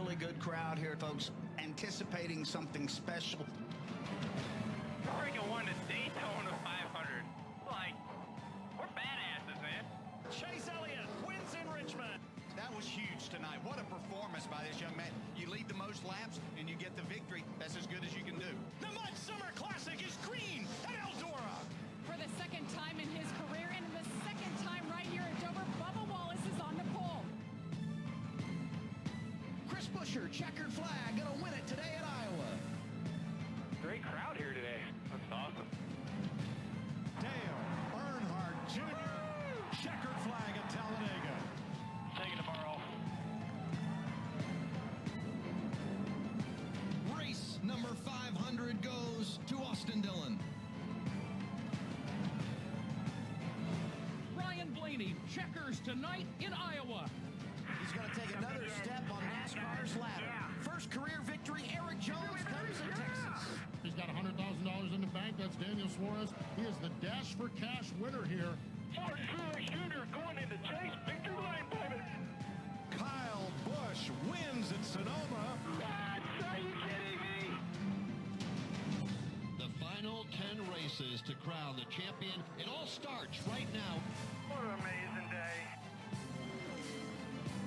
really good crowd here, folks, anticipating something special. Freaking won the Daytona 500. Like, we're badasses, man. Chase Elliott wins in Richmond. That was huge tonight. What a performance by this young man. You lead the most laps and you get the victory. That's as good as you can do. The Mud Summer Classic is green at Eldora. For the second time in his career and the second time right here at Dover, Bubba Wallace is on the pole. Chris Buescher, checkered flag, gonna win it today at Iowa. Great crowd here today. That's awesome. Dale Earnhardt Jr. Checkered flag at Talladega. Taking tomorrow. Race number 500 goes to Austin Dillon. Ryan Blaney checkers tonight in Iowa. He's going to take another step on NASCAR's ladder. First career victory, Eric Jones comes in Texas. He's got $100,000 in the bank. That's Daniel Suarez. He is the Dash for Cash winner here. Ford Truex Jr. going into chase. Victory lane, baby. Kyle Busch wins at Sonoma. Are you kidding me? The final 10 races to crown the champion. It all starts right now. What an amazing day.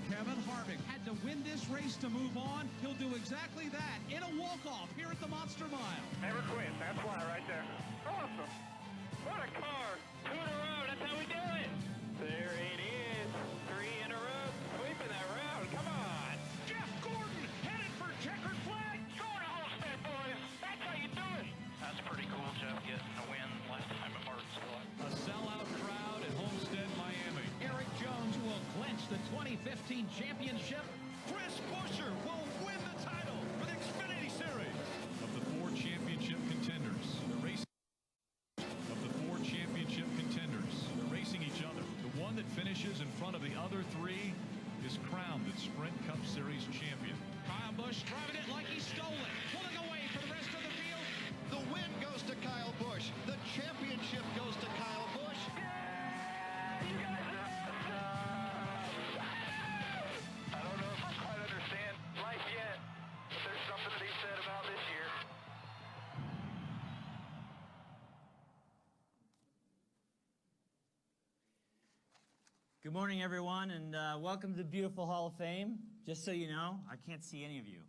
Kevin Harvick had to win this race to move on. He'll do exactly that in a walk-off here at the Monster Mile. Never quit. That's why right there. Awesome. What a car. 2 in a row. That's how we do it. There it is. 3 in a row. Sweeping that round. Come on. Jeff Gordon headed for checkered flag. Going to Homestead, boys. That's how you do it. That's pretty cool, Jeff, getting the win last time at Martinsville. A sellout crowd at Homestead, Miami. Eric Jones will clinch the 2015 championship. Chris Buescher will win the title for the Xfinity Series. Of the 4 championship contenders, they're racing each other. The one that finishes in front of the other 3 is crowned the Sprint Cup Series champion. Kyle Busch driving it like he stole it. Pulling away for the rest of the field. The win goes to Kyle Busch. The championship goes to Kyle Busch. You guys are awesome. I don't know if I quite understand life yet, but there's something to be said about this year. Good morning, everyone, and welcome to the beautiful Hall of Fame. Just so you know, I can't see any of you,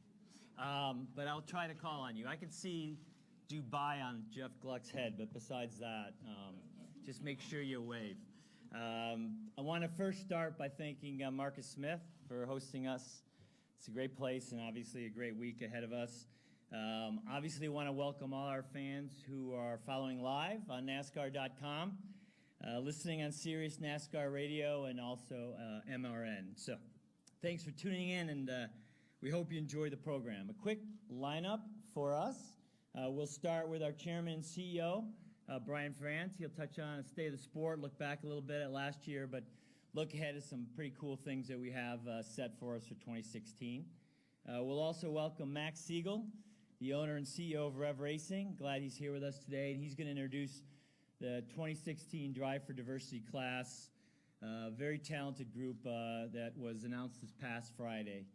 but I'll try to call on you. I can see Dubai on Jeff Gluck's head, but besides that, just make sure you wave. I want to first start by thanking Marcus Smith for hosting us. It's a great place and obviously a great week ahead of us. Obviously, want to welcome all our fans who are following live on NASCAR.com. Listening on Sirius NASCAR Radio and also MRN. So thanks for tuning in, and we hope you enjoy the program. A quick lineup for us. We'll start with our chairman and CEO, Brian France. He'll touch on a state of the sport, look back a little bit at last year, but look ahead at some pretty cool things that we have set for us for 2016. We'll also welcome Max Siegel, the owner and CEO of Rev Racing. Glad he's here with us today, and he's going to introduce the 2016 Drive for Diversity class, very talented group that was announced this past Friday.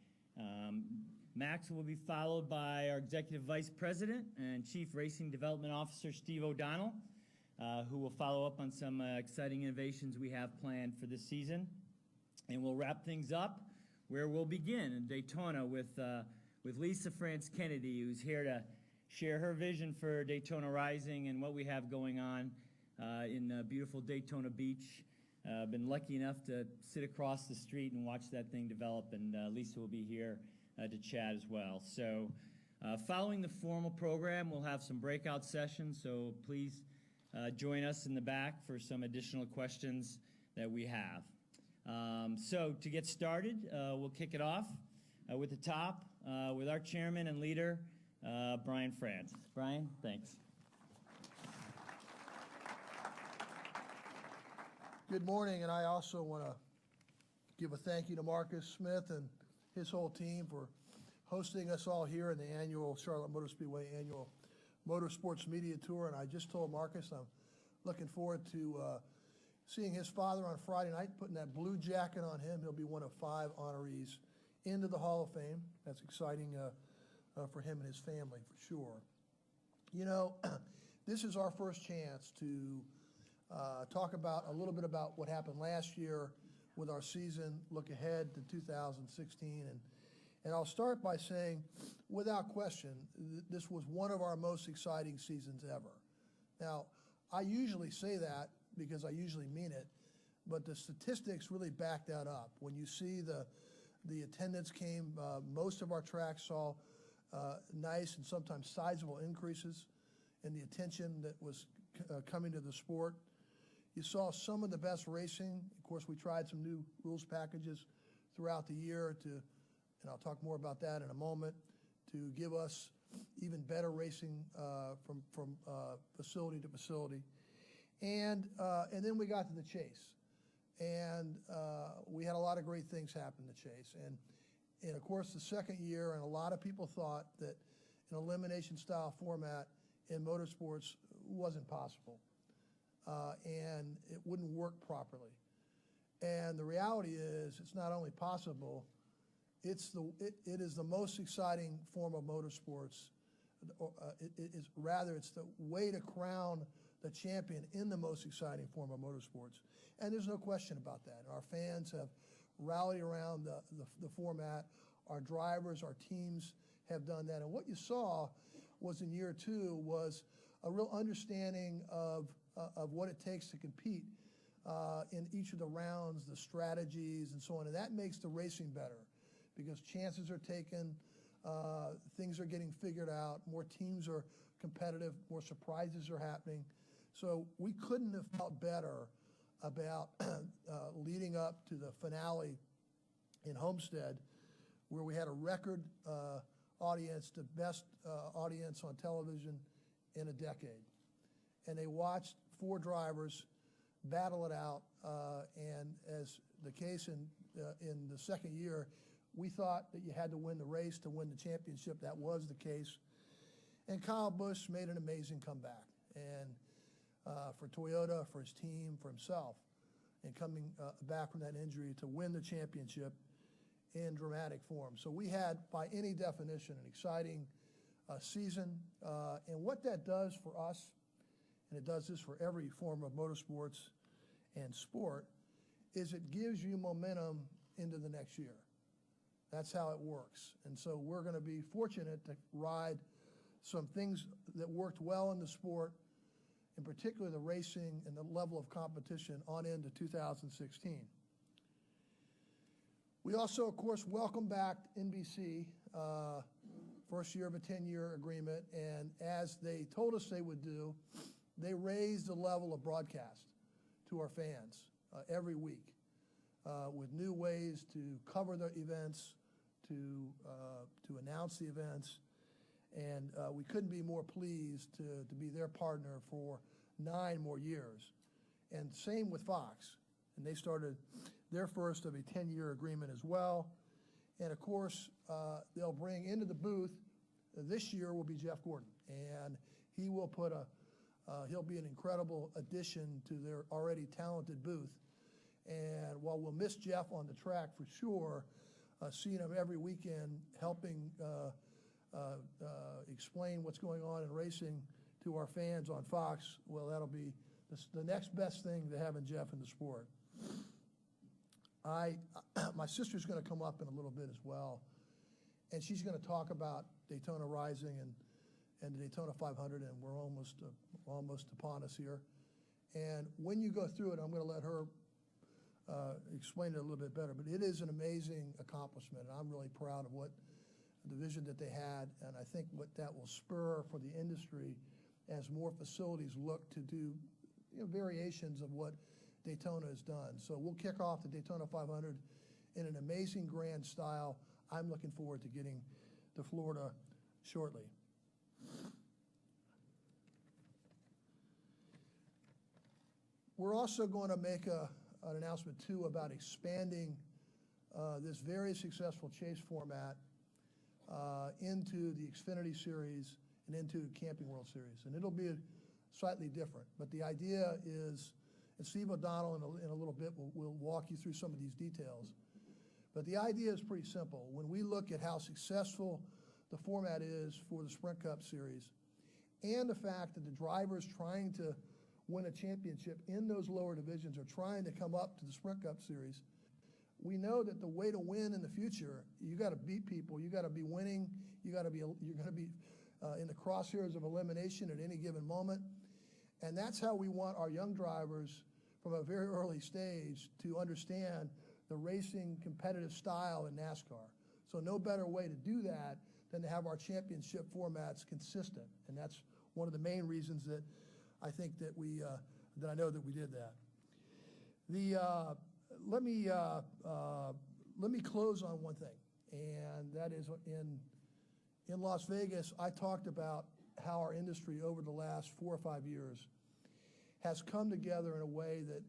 Max will be followed by our Executive Vice President and Chief Racing Development Officer, Steve O'Donnell, who will follow up on some exciting innovations we have planned for this season. And we'll wrap things up where we'll begin in Daytona with Lisa France Kennedy, who's here to share her vision for Daytona Rising and what we have going on in beautiful Daytona Beach. Been lucky enough to sit across the street and watch that thing develop, and Lisa will be here to chat as well. So following the formal program, we'll have some breakout sessions, so please join us in the back for some additional questions that we have. So to get started, we'll kick it off with the top with our chairman and leader, Brian France. Brian, thanks. Good morning, and I also want to give a thank you to Marcus Smith and his whole team for hosting us all here in the annual Charlotte Motor Speedway annual Motorsports Media Tour. And I just told Marcus I'm looking forward to seeing his father on Friday night, putting that blue jacket on him. He'll be one of 5 honorees into the Hall of Fame. That's exciting for him and his family, for sure. You know, this is our first chance to talk about a little bit about what happened last year with our season, look ahead to 2016. And I'll start by saying, without question, this was one of our most exciting seasons ever. Now, I usually say that because I usually mean it, but the statistics really back that up. When you see the attendance came, most of our tracks saw nice and sometimes sizable increases in the attention that was coming to the sport. You saw some of the best racing. Of course, we tried some new rules packages throughout the year to, and I'll talk more about that in a moment, to give us even better racing from facility to facility. And then we got to the chase. And we had a lot of great things happen to Chase. And of course, the second year, and a lot of people thought that an elimination style format in motorsports wasn't possible. And it wouldn't work properly. And the reality is, it's not only possible, it is the most exciting form of motorsports. It's the way to crown the champion in the most exciting form of motorsports. And there's no question about that. Our fans have rallied around the format. Our drivers, our teams have done that. And what you saw was in year two was a real understanding of what it takes to compete in each of the rounds, the strategies, and so on. And that makes the racing better because chances are taken, things are getting figured out, more teams are competitive, more surprises are happening. So we couldn't have felt better about leading up to the finale in Homestead, where we had a record audience, the best audience on television in a decade. And they watched four drivers battle it out, and as the case in the second year, we thought that you had to win the race to win the championship. That was the case. And Kyle Busch made an amazing comeback. And for Toyota, for his team, for himself, and coming back from that injury to win the championship in dramatic form. So we had, by any definition, an exciting season. And what that does for us, and it does this for every form of motorsports and sport, is it gives you momentum into the next year. That's how it works. And so we're going to be fortunate to ride some things that worked well in the sport, in particular the racing and the level of competition on into 2016. We also, of course, welcome back NBC, first year of a 10-year agreement, and as they told us they would do, they raised the level of broadcast to our fans every week with new ways to cover the events, to announce the events, and we couldn't be more pleased to be their partner for 9 more years. And same with Fox, and they started their first of a 10-year agreement as well. And of course, they'll bring into the booth, this year will be Jeff Gordon, and he will he'll be an incredible addition to their already talented booth. And while we'll miss Jeff on the track for sure, seeing him every weekend helping explain what's going on in racing to our fans on Fox, well, that'll be the next best thing to having Jeff in the sport. My sister's going to come up in a little bit as well, and she's going to talk about Daytona Rising and the Daytona 500, and we're almost upon us here. And when you go through it, I'm going to let her explain it a little bit better, but it is an amazing accomplishment, and I'm really proud of what the vision that they had, and I think what that will spur for the industry as more facilities look to do variations of what Daytona has done. So we'll kick off the Daytona 500 in an amazing grand style. I'm looking forward to getting to Florida shortly. We're also going to make an announcement too about expanding this very successful chase format into the Xfinity Series and into Camping World Series. And it'll be slightly different, but the idea is, and Steve O'Donnell in a little bit will walk you through some of these details, But the idea is pretty simple. When we look at how successful the format is for the Sprint Cup Series, and the fact that the drivers trying to win a championship in those lower divisions are trying to come up to the Sprint Cup Series, we know that the way to win in the future, you got to beat people, you got to be winning, you're going to be in the crosshairs of elimination at any given moment. And that's how we want our young drivers from a very early stage to understand the racing competitive style in NASCAR. So no better way to do that than to have our championship formats consistent. And that's one of the main reasons that I think that that I know that we did that. Let me close on one thing, and that is in Las Vegas, I talked about how our industry over the last 4 or 5 years has come together in a way that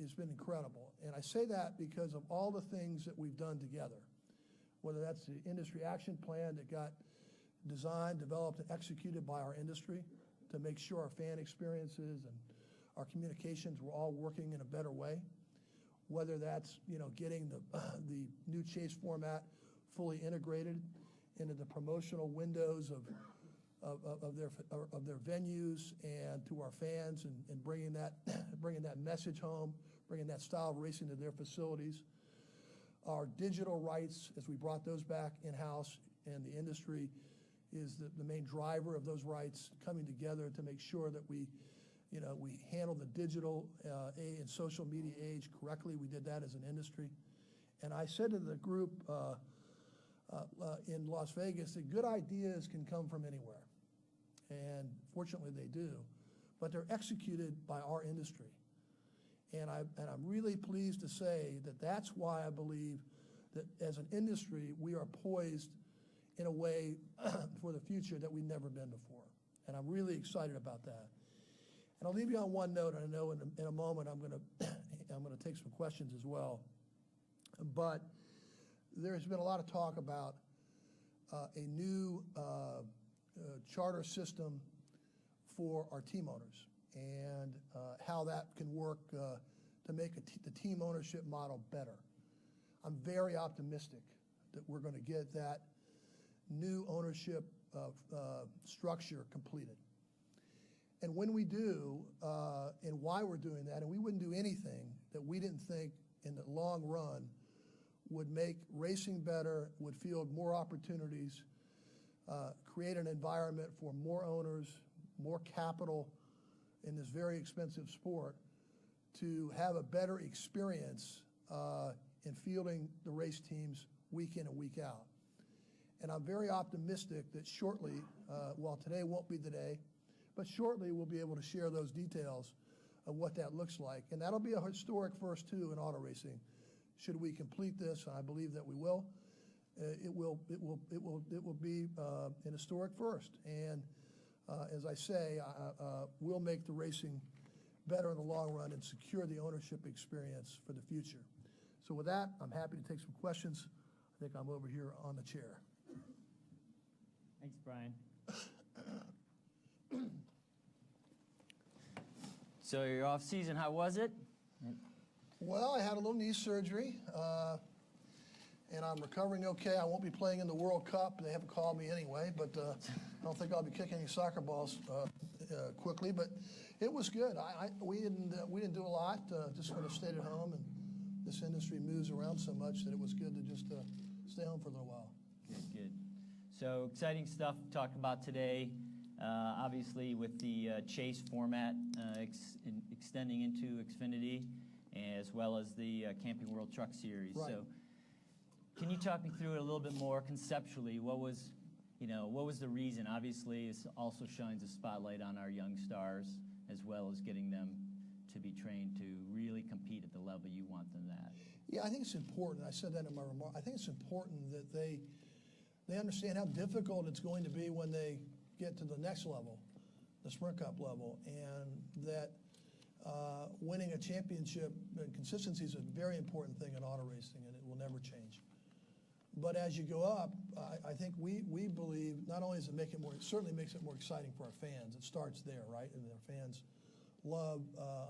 has been incredible. And I say that because of all the things that we've done together, whether that's the industry action plan that got designed, developed, and executed by our industry to make sure our fan experiences and our communications were all working in a better way, whether that's getting the new chase format fully integrated into the promotional windows of their venues and to our fans, and bringing that message home, bringing that style of racing to their facilities. Our digital rights, as we brought those back in-house, and the industry is the main driver of those rights coming together to make sure that we handle the digital and social media age correctly. We did that as an industry. And I said to the group in Las Vegas that good ideas can come from anywhere. And fortunately they do, but they're executed by our industry. And I'm really pleased to say that that's why I believe that as an industry, we are poised in a way for the future that we've never been before. And I'm really excited about that. And I'll leave you on one note, and I know in a moment I'm going to take some questions as well. But there's been a lot of talk about a new charter system for our team owners, and how that can work to make the team ownership model better. I'm very optimistic that we're going to get that new ownership structure completed. And when we do, and why we're doing that, and we wouldn't do anything that we didn't think in the long run would make racing better, would field more opportunities, create an environment for more owners, more capital in this very expensive sport, to have a better experience in fielding the race teams week in and week out. And I'm very optimistic that shortly, while today won't be the day, but shortly we'll be able to share those details of what that looks like. And that'll be a historic first too in auto racing. Should we complete this, and I believe that we will, it will be an historic first. And as I say, we'll make the racing better in the long run and secure the ownership experience for the future. So with that, I'm happy to take some questions. I think I'm over here on the chair. Thanks, Brian. So your off season, how was it? Well, I had a little knee surgery, and I'm recovering okay. I won't be playing in the World Cup. They haven't called me anyway, but I don't think I'll be kicking any soccer balls quickly. But it was good. We didn't do a lot. Just sort of stayed at home, and this industry moves around so much that it was good to just stay home for a little while. Good. So exciting stuff to talk about today. Obviously, with the chase format extending into Xfinity, as well as the Camping World Truck Series. Right. So, can you talk me through it a little bit more conceptually? What was the reason? Obviously, it also shines a spotlight on our young stars, as well as getting them to be trained to really compete at the level you want them at. Yeah, I think it's important. I said that in my remark. I think it's important that they understand how difficult it's going to be when they get to the next level, the Sprint Cup level, and that winning a championship and consistency is a very important thing in auto racing, and it will never change. But as you go up, I think we believe not only does it make it more, it certainly makes it more exciting for our fans. It starts there, right? And our fans love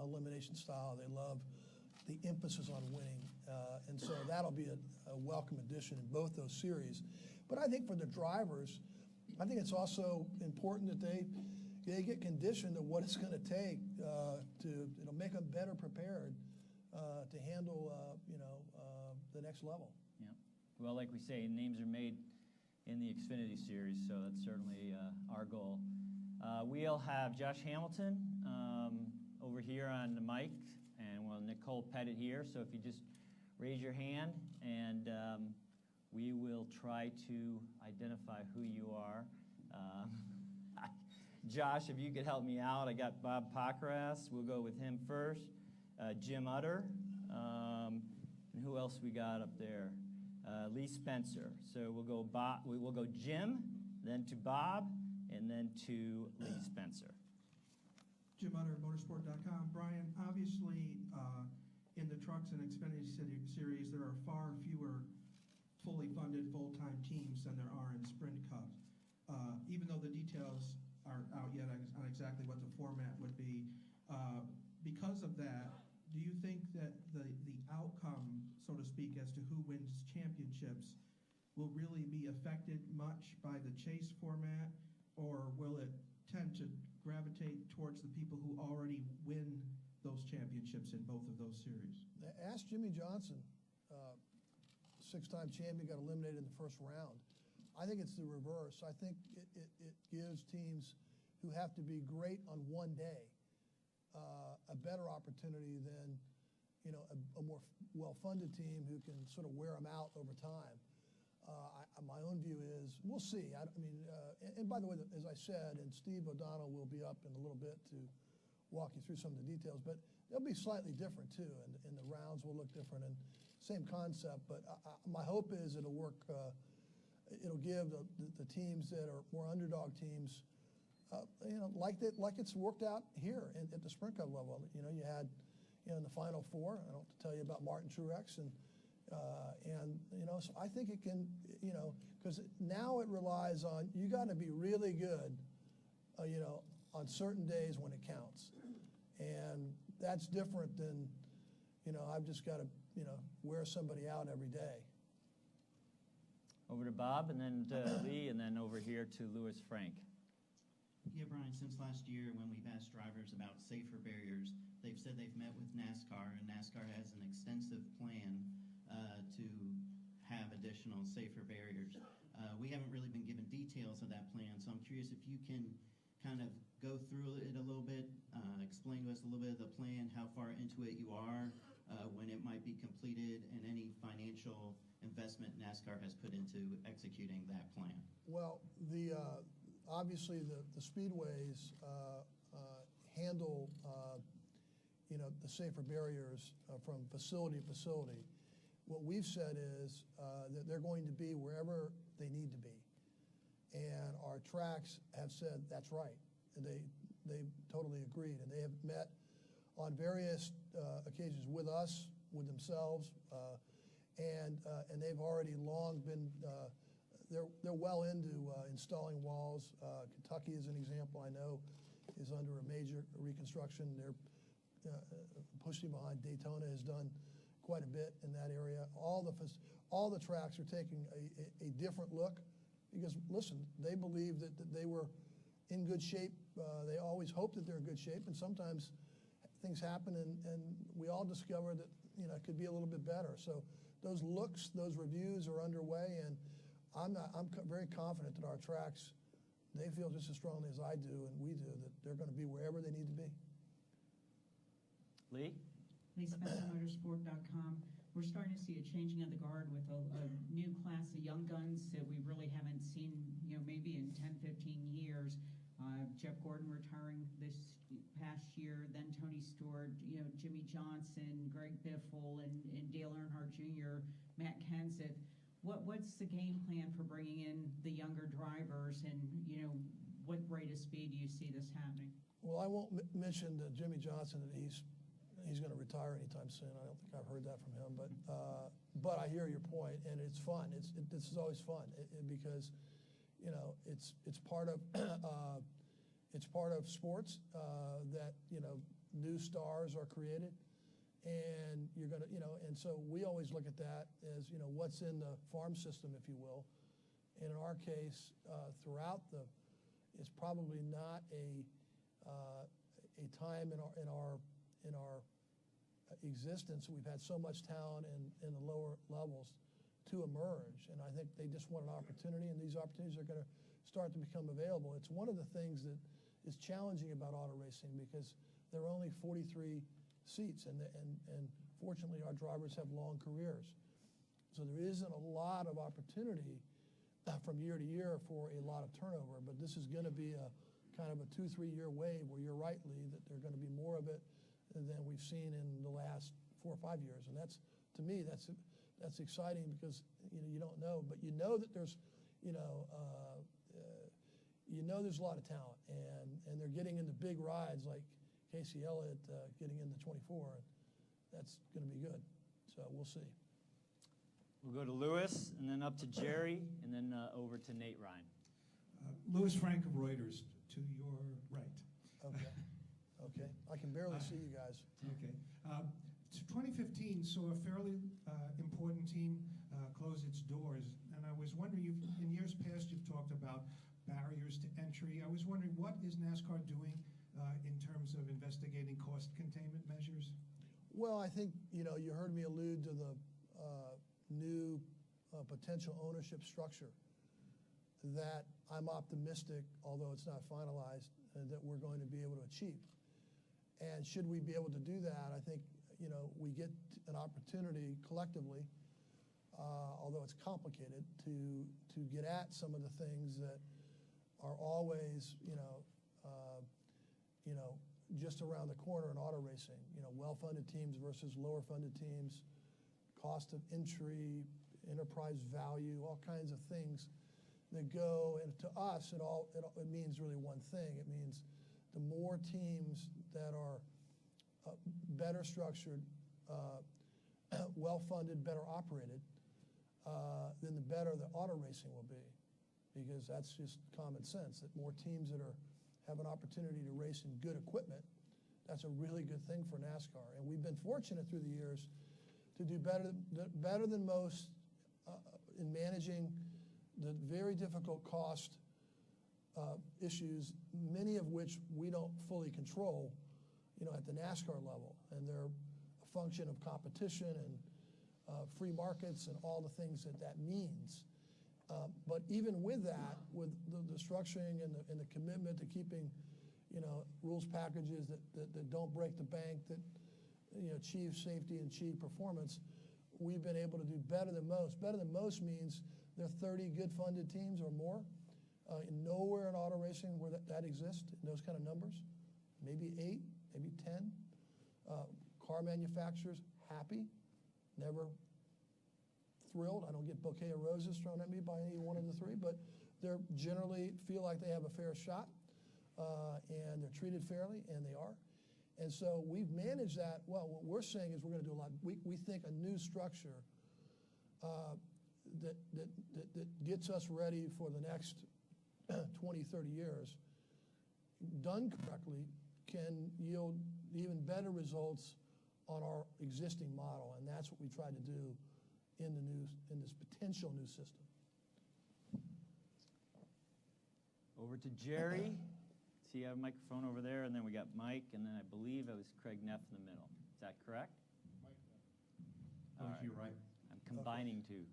elimination style. They love the emphasis on winning. And so that'll be a welcome addition in both those series. But I think for the drivers, I think it's also important that they get conditioned to what it's going to take to make them better prepared to handle the next level. Yeah. Well, like we say, names are made in the Xfinity series, so that's certainly our goal. We'll have Josh Hamilton over here on the mic, and we'll Nicole Pettit here. So if you just raise your hand, and we will try to identify who you are. Josh, if you could help me out. I got Bob Pockrass. We'll go with him first. Jim Utter. And who else we got up there? Lee Spencer. So we'll go Bob. We'll go Jim, then to Bob, and then to Lee Spencer. Jim Utter, motorsport.com. Brian, obviously in the trucks and Xfinity series, there are far fewer fully funded full-time teams than there are in Sprint Cup. Even though the details aren't out yet on exactly what the format would be, because of that, do you think that the outcome, so to speak, as to who wins championships will really be affected much by the chase format, or will it tend to gravitate towards the people who already win those championships in both of those series? Ask Jimmy Johnson, six-time champion, got eliminated in the first round. I think it's the reverse. I think it gives teams who have to be great on one day a better opportunity than a more well-funded team who can sort of wear them out over time. My own view is we'll see. And by the way, as I said, and Steve O'Donnell will be up in a little bit to walk you through some of the details, but they'll be slightly different too, and the rounds will look different, and same concept. But my hope is it'll work. It'll give the teams that are more underdog teams, like it's worked out here at the Sprint Cup level. You had in the Final Four. I don't have to tell you about Martin Truex, and so I think it can, because now it relies on you got to be really good, on certain days when it counts, and that's different than, I've just got to, wear somebody out every day. Over to Bob, and then to Lee, and then over here to Louis Frank. Yeah, Brian, since last year when we've asked drivers about safer barriers, they've said they've met with NASCAR, and NASCAR has an extensive plan to have additional safer barriers. We haven't really been given details of that plan, so I'm curious if you can kind of go through it a little bit, explain to us a little bit of the plan, how far into it you are, when it might be completed, and any financial investment NASCAR has put into executing that plan. Well, obviously the speedways handle the safer barriers from facility to facility. What we've said is that they're going to be wherever they need to be, and our tracks have said that's right, and they totally agreed, and they have met on various occasions with us, with themselves, and they've already long been. They're well into installing walls. Kentucky is an example I know is under a major reconstruction. They're pushing behind. Daytona has done quite a bit in that area. All the tracks are taking a different look because, listen, they believe that they were in good shape. They always hope that they're in good shape, and sometimes things happen, and we all discover that it could be a little bit better. So those looks, those reviews are underway, and I'm very confident that our tracks, they feel just as strongly as I do and we do that they're going to be wherever they need to be. Lee? Lee Spencer, motorsport.com. We're starting to see a changing of the guard with a new class of young guns that we really haven't seen, maybe in 10, 15 years. Jeff Gordon retiring this past year, then Tony Stewart, Jimmy Johnson, Greg Biffle, and Dale Earnhardt Jr., Matt Kenseth. What's the game plan for bringing in the younger drivers, and what rate of speed do you see this happening? Well, I won't mention to Jimmy Johnson that he's going to retire anytime soon. I don't think I've heard that from him, but I hear your point, and it's fun. This is always fun because it's part of sports that new stars are created, and you're going to, and so we always look at that as, what's in the farm system, if you will. And in our case, it's probably not a time in our existence we've had so much talent in the lower levels to emerge. And I think they just want an opportunity, and these opportunities are going to start to become available. It's one of the things that is challenging about auto racing because there are only 43 seats, and fortunately our drivers have long careers. So there isn't a lot of opportunity from year to year for a lot of turnover, but this is going to be a kind of a 2-3 year wave where you're right, Lee, that there are going to be more of it than we've seen in the last 4 or 5 years. And that's, to me, that's exciting because, you don't know, but you know that there's, there's a lot of talent, and they're getting into big rides like Casey Elliott getting into 24, and that's going to be good. So we'll see. We'll go to Lewis, and then up to Jerry, and then over to Nate Ryan. Lewis Frank of Reuters, to your right. Okay. Okay. I can barely see you guys. Okay. 2015 saw a fairly important team close its doors, and I was wondering, in years past you've talked about barriers to entry. I was wondering, what is NASCAR doing in terms of investigating cost containment measures? Well, I think, you heard me allude to the new potential ownership structure that I'm optimistic, although it's not finalized, that we're going to be able to achieve. And should we be able to do that, I think, we get an opportunity collectively, although it's complicated, to get at some of the things that are always, just around the corner in auto racing. Well-funded teams versus lower-funded teams, cost of entry, enterprise value, all kinds of things that go. And to us, it means really one thing. It means the more teams that are better structured, well-funded, better operated, then the better the auto racing will be, because that's just common sense, that more teams that have an opportunity to race in good equipment, that's a really good thing for NASCAR. And we've been fortunate through the years to do better than most in managing the very difficult cost issues, many of which we don't fully control, at the NASCAR level. And they're a function of competition and free markets and all the things that means. But even with that, with the structuring and the commitment to keeping, rules packages that don't break the bank, that achieve safety and achieve performance, we've been able to do better than most. Better than most means there are 30 good funded teams or more. Nowhere in auto racing where that exists in those kind of numbers. Maybe 8, maybe 10. Car manufacturers happy, never thrilled. I don't get bouquet of roses thrown at me by any one of the 3, but they generally feel like they have a fair shot, and they're treated fairly, and they are. And so we've managed that well. What we're saying is we're going to do a lot. We think a new structure that gets us ready for the next 20, 30 years, done correctly, can yield even better results on our existing model, and that's what we try to do in this potential new system. Over to Jerry. See, you have a microphone over there, and then we got Mike, and then I believe it was Craig Neff in the middle. Is that correct? Mike Neff. You're right. I'm combining two.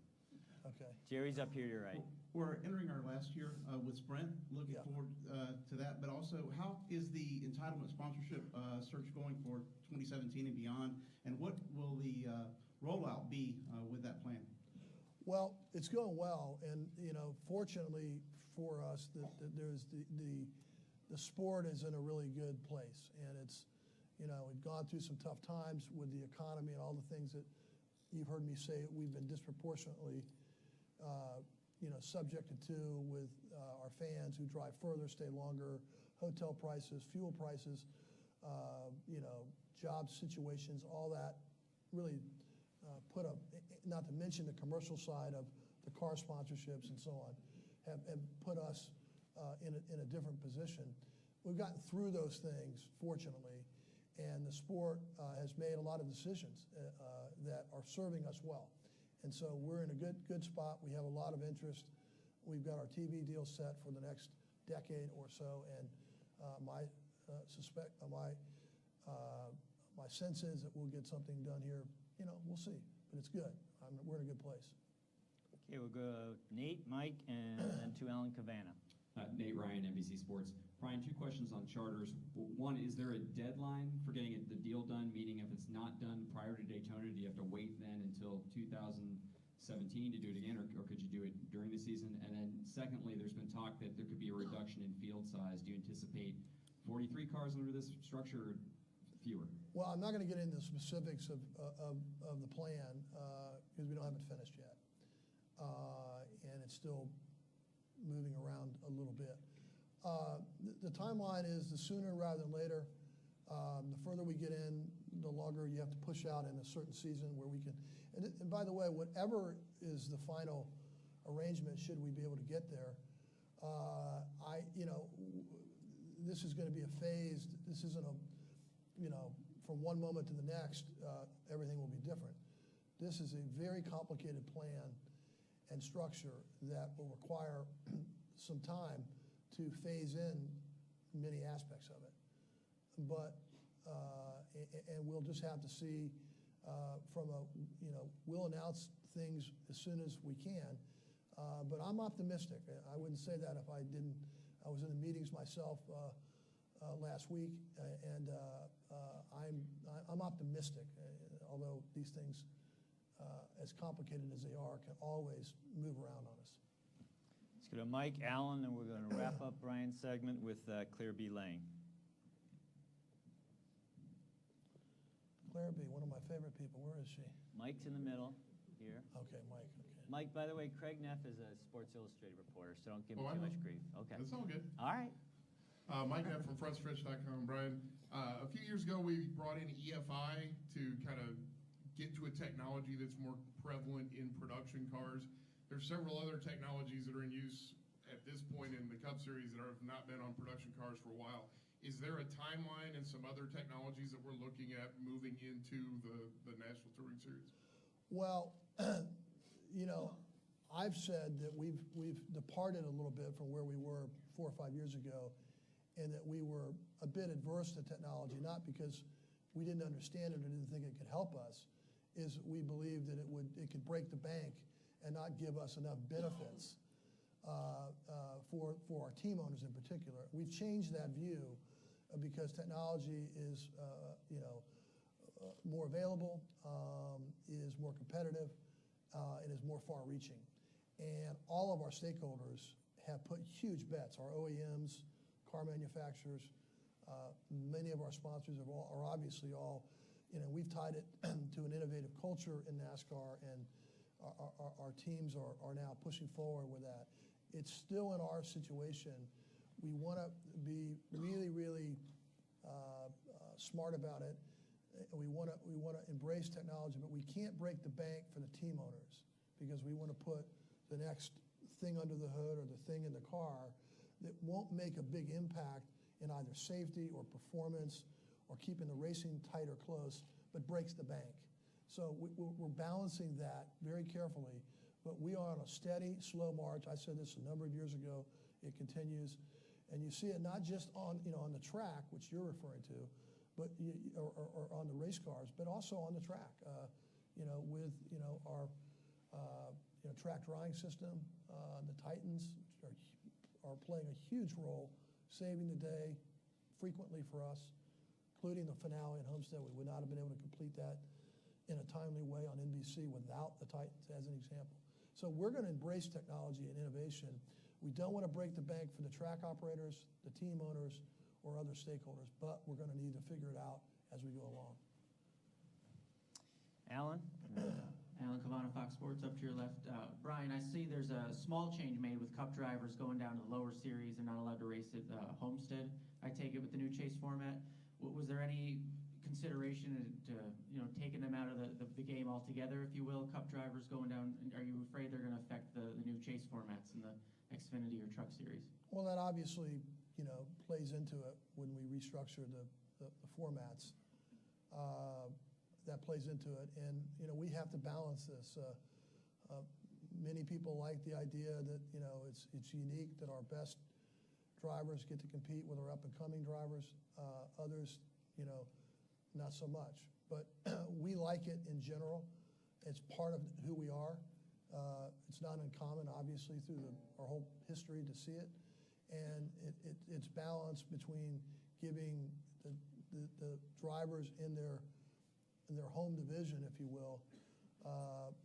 Okay. Jerry's up here to your right. We're entering our last year with Sprint. Looking forward to that. But also, how is the entitlement sponsorship search going for 2017 and beyond? And what will the rollout be with that plan? Well, it's going well, and fortunately for us, there's the sport is in a really good place, and it's we've gone through some tough times with the economy and all the things that you've heard me say we've been disproportionately subjected to with our fans who drive further, stay longer, hotel prices, fuel prices, job situations, all that really put up, not to mention the commercial side of the car sponsorships and so on, have put us in a different position. We've gotten through those things, fortunately, And the sport has made a lot of decisions that are serving us well. And so we're in a good spot. We have a lot of interest. We've got our TV deal set for the next decade or so, and my sense is that we'll get something done here. We'll see, but it's good. We're in a good place. Okay, we'll go Nate, Mike, and then to Alan Cavanna. Nate Ryan, NBC Sports. Brian, 2 questions on charters. One, is there a deadline for getting the deal done? Meaning, if it's not done prior to Daytona, do you have to wait then until 2017 to do it again, or could you do it during the season? And then secondly, there's been talk that there could be a reduction in field size. Do you anticipate 43 cars under this structure, or fewer? Well, I'm not going to get into the specifics of the plan because we don't have it finished yet. And it's still moving around a little bit. The timeline is the sooner rather than later. The further we get in, the longer you have to push out in a certain season where we can. And by the way, whatever is the final arrangement, should we be able to get there, this is going to be a phased. This isn't from one moment to the next, everything will be different. This is a very complicated plan and structure that will require some time to phase in many aspects of it. But, and we'll just have to see we'll announce things as soon as we can. But I'm optimistic. I wouldn't say that if I didn't. I was in the meetings myself last week, and I'm optimistic, although these things, as complicated as they are, can always move around on us. Let's go to Mike, Allen, and we're going to wrap up Brian's segment with Claire B. Lang. Claire B., one of my favorite people. Where is she? Mike's in the middle here. Okay, Mike. Okay. Mike, by the way, Craig Neff is a Sports Illustrated reporter, so don't give me too much grief. Okay. That's all good. All right. Mike Neff from frontstretch.com. Brian, a few years ago we brought in EFI to kind of get to a technology that's more prevalent in production cars. There's several other technologies that are in use at this point in the Cup Series that have not been on production cars for a while. Is there a timeline and some other technologies that we're looking at moving into the National Touring Series? Well, I've said that we've departed a little bit from where we were 4 or 5 years ago, and that we were a bit adverse to technology, not because we didn't understand it or didn't think it could help us, is we believed that it could break the bank and not give us enough benefits for our team owners in particular. We've changed that view because technology is more available, is more competitive, and is more far-reaching. And all of our stakeholders have put huge bets. Our OEMs, car manufacturers, many of our sponsors are obviously all, we've tied it to an innovative culture in NASCAR, and our teams are now pushing forward with that. It's still in our situation. We want to be really, really smart about it. We want to embrace technology, but we can't break the bank for the team owners because we want to put the next thing under the hood or the thing in the car that won't make a big impact in either safety or performance or keeping the racing tight or close, but breaks the bank. So we're balancing that very carefully, but we are on a steady, slow march. I said this a number of years ago. It continues. And you see it not just on the track, which you're referring to, but or on the race cars, but also on the track. With our track drawing system, the Titans are playing a huge role, saving the day frequently for us, including the finale at Homestead. We would not have been able to complete that in a timely way on NBC without the Titans, as an example. So we're going to embrace technology and innovation. We don't want to break the bank for the track operators, the team owners, or other stakeholders, but we're going to need to figure it out as we go along. Alan? Alan Cavanna, Fox Sports, up to your left. Brian, I see there's a small change made with Cup drivers going down to the lower series. They're not allowed to race at Homestead, I take it, with the new chase format. Was there any consideration to taking them out of the game altogether, if you will, Cup drivers going down? Are you afraid they're going to affect the new chase formats in the Xfinity or Truck Series? Well, that obviously plays into it when we restructure the formats. that plays into it. And, we have to balance this. Many people like the idea that, it's unique that our best drivers get to compete with our up-and-coming drivers. Others, not so much. But we like it in general. It's part of who we are. It's not uncommon, obviously, through our whole history to see it. And it's balanced between giving the drivers in their home division, if you will,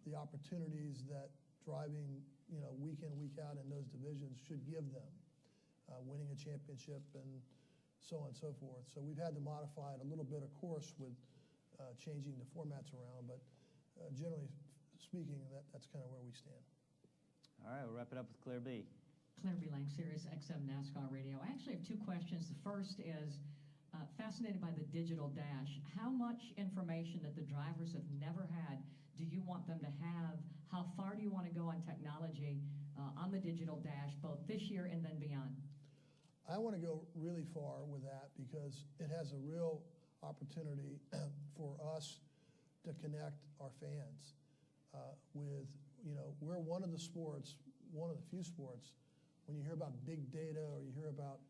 the opportunities that driving, week in, week out in those divisions should give them, winning a championship and so on and so forth. So we've had to modify it a little bit, of course, with changing the formats around, but generally speaking, that's kind of where we stand. All right, we'll wrap it up with Claire B. Claire B. Lang, Sirius XM NASCAR Radio. I actually have two questions. The first is, fascinated by the digital dash. How much information that the drivers have never had do you want them to have? How far do you want to go on technology on the digital dash, both this year and then beyond? I want to go really far with that because it has a real opportunity for us to connect our fans with, we're one of the few sports, when you hear about big data or you hear about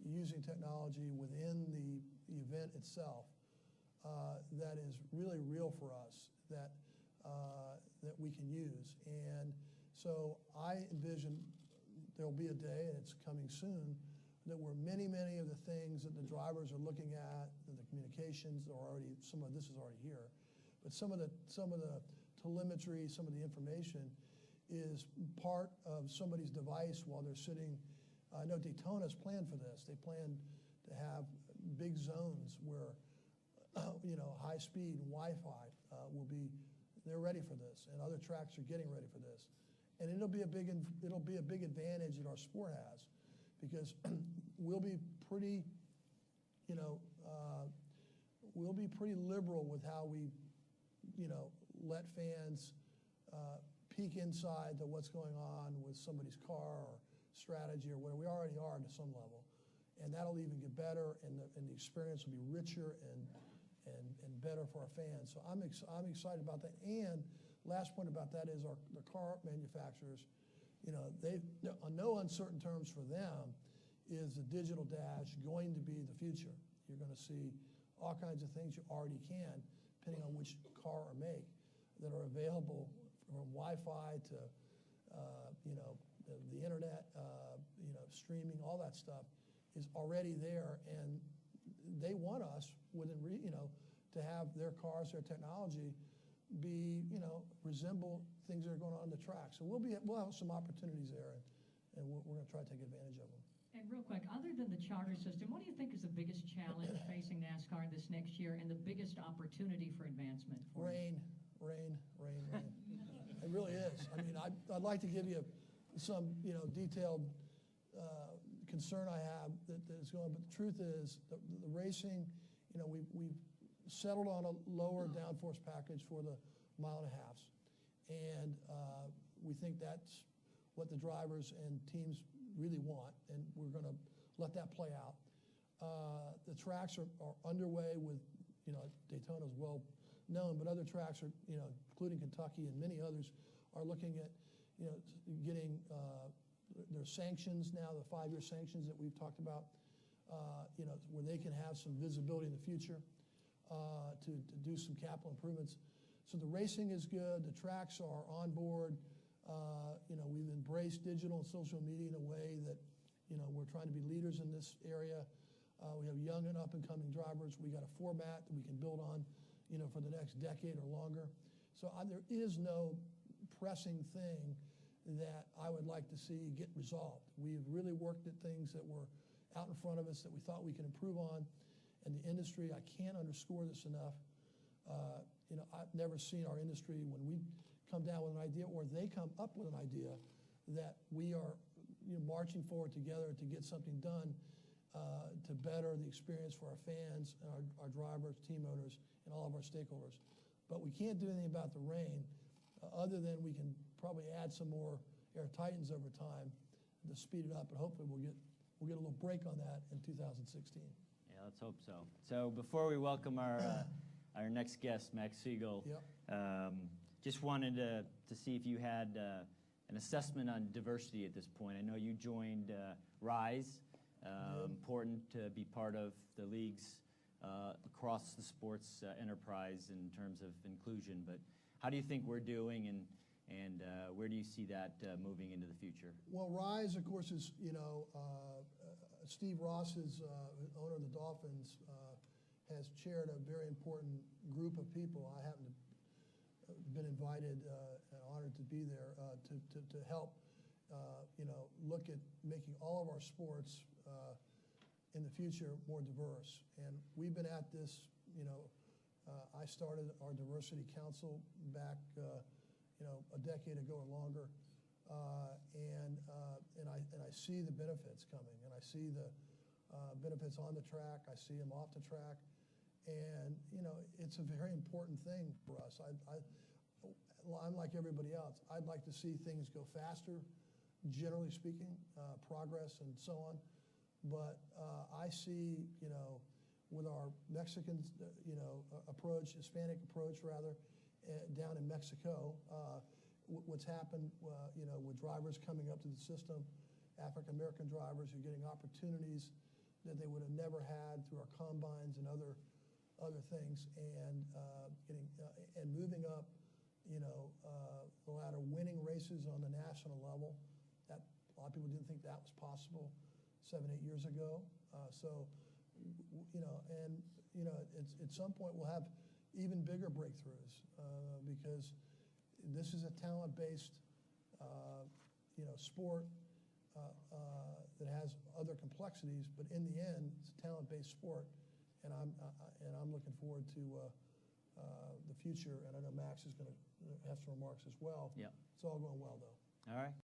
using technology within the event itself, that is really real for us, that we can use. And so I envision there'll be a day, and it's coming soon, that where many of the things that the drivers are looking at, the communications are already, some of this is already here, but some of the telemetry, some of the information is part of somebody's device while they're sitting. I know Daytona's planned for this. They plan to have big zones where, high speed and Wi-Fi they're ready for this, and other tracks are getting ready for this. And it'll be a big advantage that our sport has, because we'll be pretty liberal with how we, let fans peek inside to what's going on with somebody's car or strategy or whatever. We already are to some level, and that'll even get better, and the experience will be richer and better for our fans. So I'm excited about that. And last point about that is the car manufacturers, they on no uncertain terms for them is the digital dash going to be the future. You're going to see all kinds of things you already can, depending on which car or make, that are available from Wi-Fi to the internet, streaming, all that stuff is already there, and they want us to have their cars, their technology be, resemble things that are going on the track. So we'll have some opportunities there, and we're going to try to take advantage of them. And real quick, other than the charter system, what do you think is the biggest challenge facing NASCAR this next year and the biggest opportunity for advancement? Rain. It really is. I mean, I'd like to give you some, detailed concern I have that is going, but the truth is the racing, we've settled on a lower downforce package for the mile and a halves. And we think that's what the drivers and teams really want, and we're going to let that play out. The tracks are underway with, Daytona's well known, but other tracks are, including Kentucky and many others, are looking at, getting their sanctions now, the 5-year sanctions that we've talked about, where they can have some visibility in the future to do some capital improvements. So the racing is good. The tracks are on board. We've embraced digital and social media in a way that, we're trying to be leaders in this area. We have young and up-and-coming drivers. We got a format that we can build on, for the next decade or longer. So there is no pressing thing that I would like to see get resolved. We've really worked at things that were out in front of us that we thought we could improve on. And the industry, I can't underscore this enough. I've never seen our industry, when we come down with an idea or they come up with an idea, that we are marching forward together to get something done to better the experience for our fans, our drivers, team owners, and all of our stakeholders. But we can't do anything about the rain, other than we can probably add some more air titans over time to speed it up. But hopefully we'll get a little break on that in 2016. Yeah, let's hope so. So before we welcome our our next guest, Max Siegel. Yep. Just wanted to see if you had an assessment on diversity at this point. I know you joined RISE, important to be part of the leagues across the sports enterprise in terms of inclusion, but how do you think we're doing, and where do you see that moving into the future? Well, RISE, of course, is, Steve Ross is owner of the Dolphins, has chaired a very important group of people. I happen to been invited and honored to be there to help, look at making all of our sports in the future more diverse. And we've been at this, I started our diversity council back, a decade ago or longer, and I see the benefits coming, and I see the benefits on the track. I see them off the track. And, it's a very important thing for us. I'm like everybody else. I'd like to see things go faster, generally speaking, progress and so on. But I see, with our Mexican, approach, Hispanic approach rather, down in Mexico, what's happened, with drivers coming up to the system, African-American drivers who are getting opportunities that they would have never had through our combines and other things, and moving up, the ladder, winning races on the national level. That a lot of people didn't think that was possible 7, 8 years ago. At some point we'll have even bigger breakthroughs because this is a talent-based, sport that has other complexities, but in the end, it's a talent-based sport. And I'm looking forward to the future, and I know Max is going to have some remarks as well. Yeah. It's all going well, though. All right.